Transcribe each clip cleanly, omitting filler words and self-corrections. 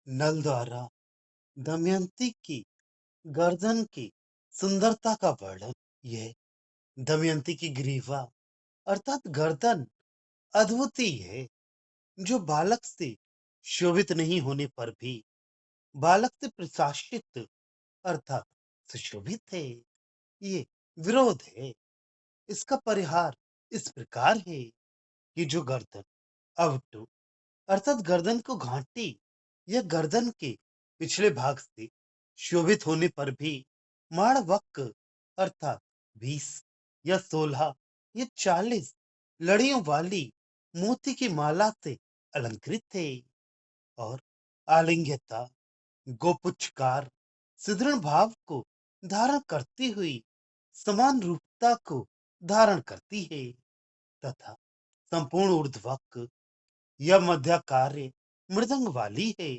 नल द्वारा दमयंती की गर्दन की सुंदरता का वर्णन। यह दमयंती की ग्रीवा अर्थात गर्दन अद्वितीय है, जो बालक से शोभित नहीं होने पर भी बालक से प्रशासित अर्थात सुशोभित है। ये विरोध है। इसका परिहार इस प्रकार है कि जो गर्दन अवटु अर्थात गर्दन को घाटी या गर्दन के पिछले भाग से शोभित होने पर भी माणवक अर्थात 20 या 16 या 40 लड़ियों वाली मोती की माला से अलंकृत थे। और आलिंग्यता गोपुच्छकार सुदृढ़ भाव को धारण करती हुई समान रूपता को धारण करती है तथा संपूर्ण ऊर्ध्वक यह मध्याकार्य मृदंग वाली है।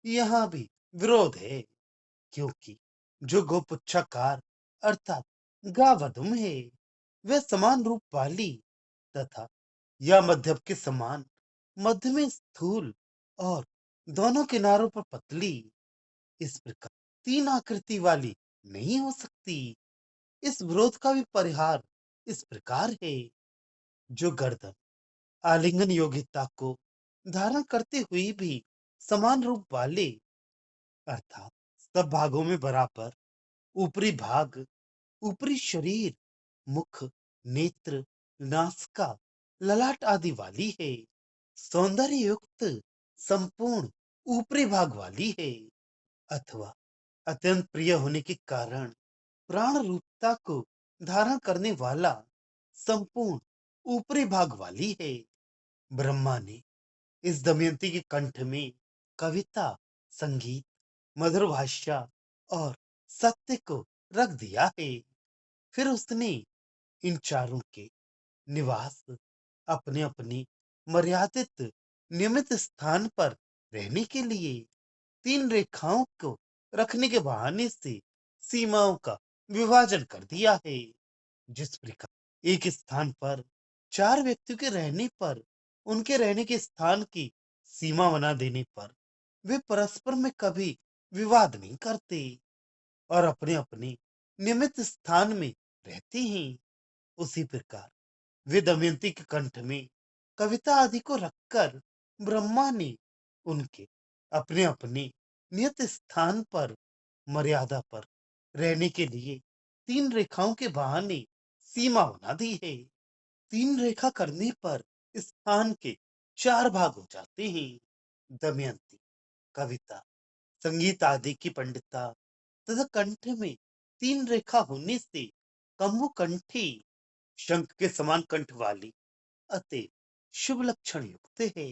यहाँ भी विरोध है, क्योंकि जो गोपुच्छाकार अर्थात गावदुम है वह समान रूप वाली तथा यह मध्यम के समान मध्य में स्थूल और दोनों किनारों पर पतली इस प्रकार तीन आकृति वाली नहीं हो सकती। इस विरोध का भी परिहार इस प्रकार है। जो गर्दन आलिंगन योग्यता को धारण करते हुए भी समान रूप वाले अर्थात सब भागों में बराबर ऊपरी भाग ऊपरी शरीर मुख नेत्र नासिका ललाट आदि वाली है, सौंदर्य युक्त संपूर्ण ऊपरी भाग वाली है अथवा अत्यंत प्रिय होने के कारण प्राण रूपता को धारण करने वाला संपूर्ण ऊपरी भाग वाली है। ब्रह्मा ने इस दमयंती के कंठ में कविता संगीत मधुर भाषा और सत्य को रख दिया है। फिर उसने इन चारों के निवास अपने अपने मर्यादित नियमित स्थान पर रहने के लिए तीन रेखाओं को रखने के बहाने से सीमाओं का विभाजन कर दिया है। जिस प्रकार एक स्थान पर चार व्यक्तियों के रहने पर उनके रहने के स्थान की सीमा बना देने पर वे परस्पर में कभी विवाद नहीं करते और अपने अपने नियमित स्थान में रहते हैं, उसी प्रकार वे दमयंती के कंठ में कविता आदि को रखकर ब्रह्मा ने उनके अपने अपने नियत स्थान पर मर्यादा पर रहने के लिए तीन रेखाओं के बहाने सीमा बना दी है। तीन रेखा करने पर स्थान के चार भाग हो जाते हैं। दमयंती कविता संगीत आदि की पंडिता तथा कंठ में तीन रेखा होने से कम्बुकंठी शंख के समान कंठ वाली अतः शुभ लक्षण युक्त है।